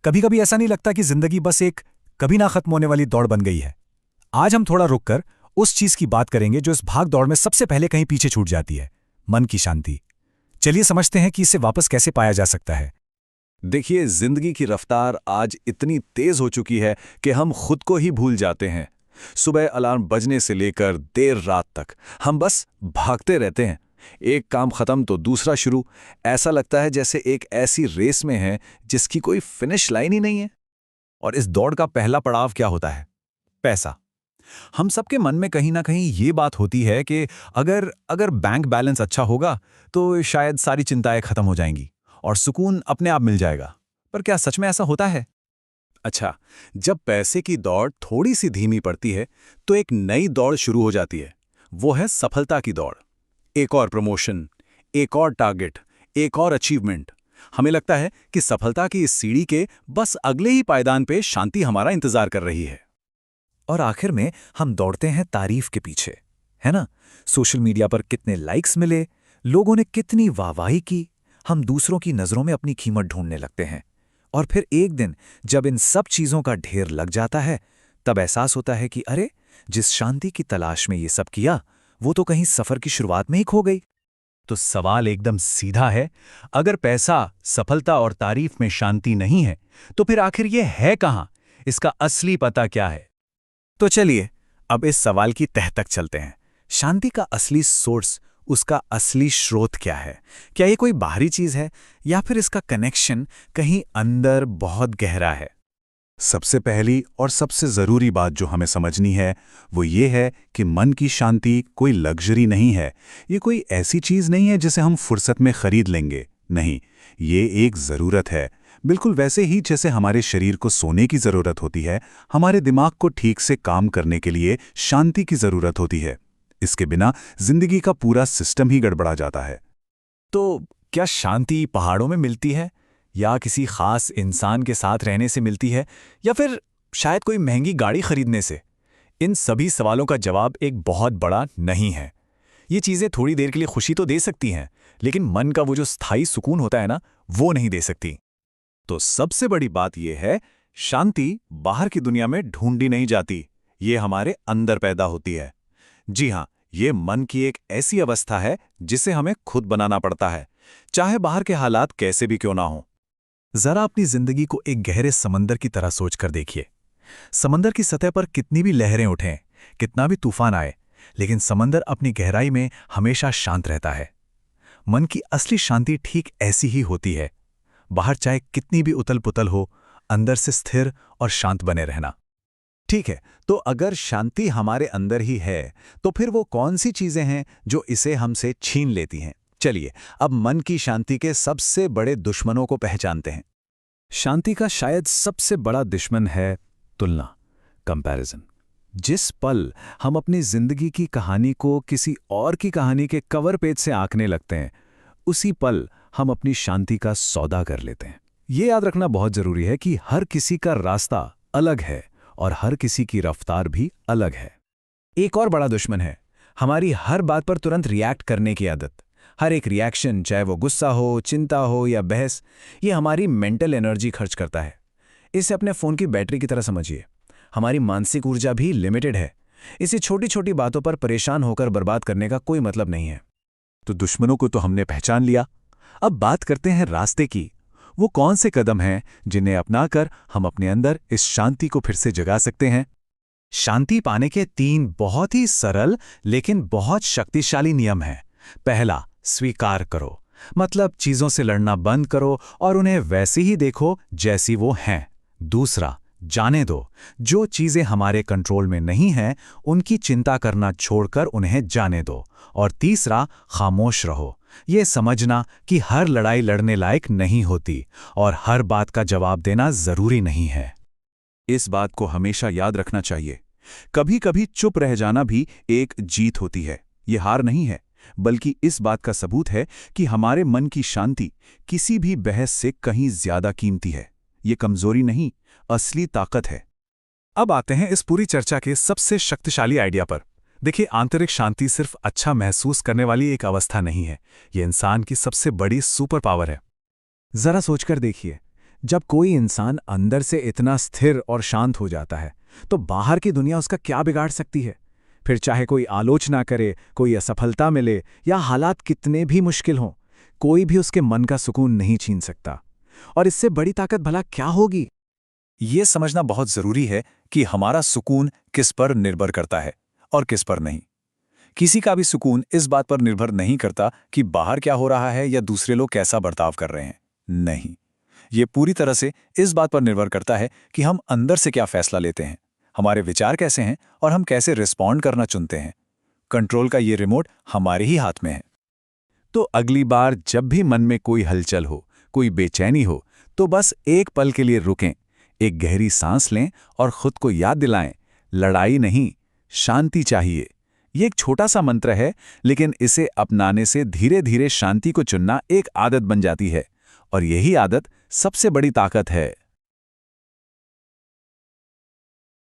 कभी कभी ऐसा नहीं लगता कि जिंदगी बस एक कभी ना खत्म होने वाली दौड़ बन गई है? आज हम थोड़ा रुककर उस चीज की बात करेंगे जो इस भाग दौड़ में सबसे पहले कहीं पीछे छूट जाती है, मन की शांति। चलिए समझते हैं कि इसे वापस कैसे पाया जा सकता है। देखिए, जिंदगी की रफ्तार आज इतनी तेज हो चुकी है कि हम खुद को ही भूल जाते हैं। सुबह अलार्म बजने से लेकर देर रात तक हम बस भागते रहते हैं। एक काम खत्म तो दूसरा शुरू। ऐसा लगता है जैसे एक ऐसी रेस में है जिसकी कोई फिनिश लाइन ही नहीं है। और इस दौड़ का पहला पड़ाव क्या होता है? पैसा। हम सबके मन में कहीं ना कहीं ये बात होती है कि अगर अगर बैंक बैलेंस अच्छा होगा तो शायद सारी चिंताएं खत्म हो जाएंगी और सुकून अपने आप मिल जाएगा। पर क्या सच में ऐसा होता है? अच्छा, जब पैसे की दौड़ थोड़ी सी धीमी पड़ती है तो एक नई दौड़ शुरू हो जाती है। वो है सफलता की दौड़। एक और प्रमोशन, एक और टारगेट, एक और अचीवमेंट। हमें लगता है कि सफलता की इस सीढ़ी के बस अगले ही पायदान पे शांति हमारा इंतजार कर रही है। और आखिर में हम दौड़ते हैं तारीफ के पीछे, है ना? सोशल मीडिया पर कितने लाइक्स मिले, लोगों ने कितनी वाहवाही की, हम दूसरों की नज़रों में अपनी कीमत ढूंढने लगते हैं। और फिर एक दिन जब इन सब चीज़ों का ढेर लग जाता है, तब एहसास होता है कि अरे, जिस शांति की तलाश में ये सब किया वो तो कहीं सफ़र की शुरुआत में ही खो गई। तो सवाल एकदम सीधा है, अगर पैसा, सफलता और तारीफ में शांति नहीं है तो फिर आखिर ये है कहाँ? इसका असली पता क्या है? तो चलिए अब इस सवाल की तह तक चलते हैं। शांति का असली सोर्स, उसका असली स्रोत क्या है? क्या ये कोई बाहरी चीज है या फिर इसका कनेक्शन कहीं अंदर बहुत गहरा है? सबसे पहली और सबसे ज़रूरी बात जो हमें समझनी है वो ये है कि मन की शांति कोई लग्जरी नहीं है। ये कोई ऐसी चीज़ नहीं है जिसे हम फुर्सत में खरीद लेंगे। नहीं, ये एक ज़रूरत है। बिल्कुल वैसे ही जैसे हमारे शरीर को सोने की ज़रूरत होती है, हमारे दिमाग को ठीक से काम करने के लिए शांति की ज़रूरत होती है। इसके बिना जिंदगी का पूरा सिस्टम ही गड़बड़ा जाता है। तो क्या शांति पहाड़ों में मिलती है, या किसी खास इंसान के साथ रहने से मिलती है, या फिर शायद कोई महंगी गाड़ी खरीदने से? इन सभी सवालों का जवाब एक बहुत बड़ा नहीं है। ये चीज़ें थोड़ी देर के लिए खुशी तो दे सकती हैं, लेकिन मन का वो जो स्थायी सुकून होता है ना, वो नहीं दे सकती। तो सबसे बड़ी बात यह है, शांति बाहर की दुनिया में ढूंढी नहीं जाती, ये हमारे अंदर पैदा होती है। जी हाँ, ये मन की एक ऐसी अवस्था है जिसे हमें खुद बनाना पड़ता है, चाहे बाहर के हालात कैसे भी क्यों ना हो। जरा अपनी जिंदगी को एक गहरे समंदर की तरह सोचकर देखिए। समंदर की सतह पर कितनी भी लहरें उठें, कितना भी तूफान आए, लेकिन समंदर अपनी गहराई में हमेशा शांत रहता है। मन की असली शांति ठीक ऐसी ही होती है। बाहर चाहे कितनी भी उथल पुथल हो, अंदर से स्थिर और शांत बने रहना। ठीक है, तो अगर शांति हमारे अंदर ही है तो फिर वो कौन सी चीजें हैं जो इसे हमसे छीन लेती हैं? चलिए अब मन की शांति के सबसे बड़े दुश्मनों को पहचानते हैं। शांति का शायद सबसे बड़ा दुश्मन है तुलना, कंपैरिजन। जिस पल हम अपनी जिंदगी की कहानी को किसी और की कहानी के कवर पेज से आंकने लगते हैं, उसी पल हम अपनी शांति का सौदा कर लेते हैं। ये याद रखना बहुत जरूरी है कि हर किसी का रास्ता अलग है और हर किसी की रफ्तार भी अलग है। एक और बड़ा दुश्मन है हमारी हर बात पर तुरंत रिएक्ट करने की आदत। हर एक रिएक्शन, चाहे वो गुस्सा हो, चिंता हो या बहस, ये हमारी मेंटल एनर्जी खर्च करता है। इसे अपने फ़ोन की बैटरी की तरह समझिए। हमारी मानसिक ऊर्जा भी लिमिटेड है। इसे छोटी छोटी बातों पर परेशान होकर बर्बाद करने का कोई मतलब नहीं है। तो दुश्मनों को तो हमने पहचान लिया, अब बात करते हैं रास्ते की। वो कौन से कदम हैं जिन्हें अपनाकर हम अपने अंदर इस शांति को फिर से जगा सकते हैं? शांति पाने के 3 बहुत ही सरल लेकिन बहुत शक्तिशाली नियम हैं। पहला, स्वीकार करो। मतलब चीजों से लड़ना बंद करो और उन्हें वैसे ही देखो जैसी वो हैं। दूसरा, जाने दो। जो चीजें हमारे कंट्रोल में नहीं हैं, उनकी चिंता करना छोड़कर उन्हें जाने दो। और तीसरा, खामोश रहो। ये समझना कि हर लड़ाई लड़ने लायक नहीं होती और हर बात का जवाब देना जरूरी नहीं है। इस बात को हमेशा याद रखना चाहिए। कभी कभी चुप रह जाना भी एक जीत होती है। ये हार नहीं है, बल्कि इस बात का सबूत है कि हमारे मन की शांति किसी भी बहस से कहीं ज्यादा कीमती है। ये कमजोरी नहीं, असली ताकत है। अब आते हैं इस पूरी चर्चा के सबसे शक्तिशाली आइडिया पर। देखिए, आंतरिक शांति सिर्फ अच्छा महसूस करने वाली एक अवस्था नहीं है, ये इंसान की सबसे बड़ी सुपर पावर है। जरा सोचकर देखिए, जब कोई इंसान अंदर से इतना स्थिर और शांत हो जाता है तो बाहर की दुनिया उसका क्या बिगाड़ सकती है। फिर चाहे कोई आलोचना करे, कोई असफलता मिले या हालात कितने भी मुश्किल हों, कोई भी उसके मन का सुकून नहीं छीन सकता। और इससे बड़ी ताकत भला क्या होगी। ये समझना बहुत जरूरी है कि हमारा सुकून किस पर निर्भर करता है और किस पर नहीं। किसी का भी सुकून इस बात पर निर्भर नहीं करता कि बाहर क्या हो रहा है या दूसरे लोग कैसा बर्ताव कर रहे हैं। नहीं, ये पूरी तरह से इस बात पर निर्भर करता है कि हम अंदर से क्या फैसला लेते हैं, हमारे विचार कैसे हैं और हम कैसे रिस्पॉन्ड करना चुनते हैं। कंट्रोल का ये रिमोट हमारे ही हाथ में है। तो अगली बार जब भी मन में कोई हलचल हो, कोई बेचैनी हो, तो बस एक पल के लिए रुकें, एक गहरी सांस लें और खुद को याद दिलाएं, लड़ाई नहीं, शांति चाहिए। ये एक छोटा सा मंत्र है, लेकिन इसे अपनाने से धीरे धीरे शांति को चुनना एक आदत बन जाती है, और यही आदत सबसे बड़ी ताकत है।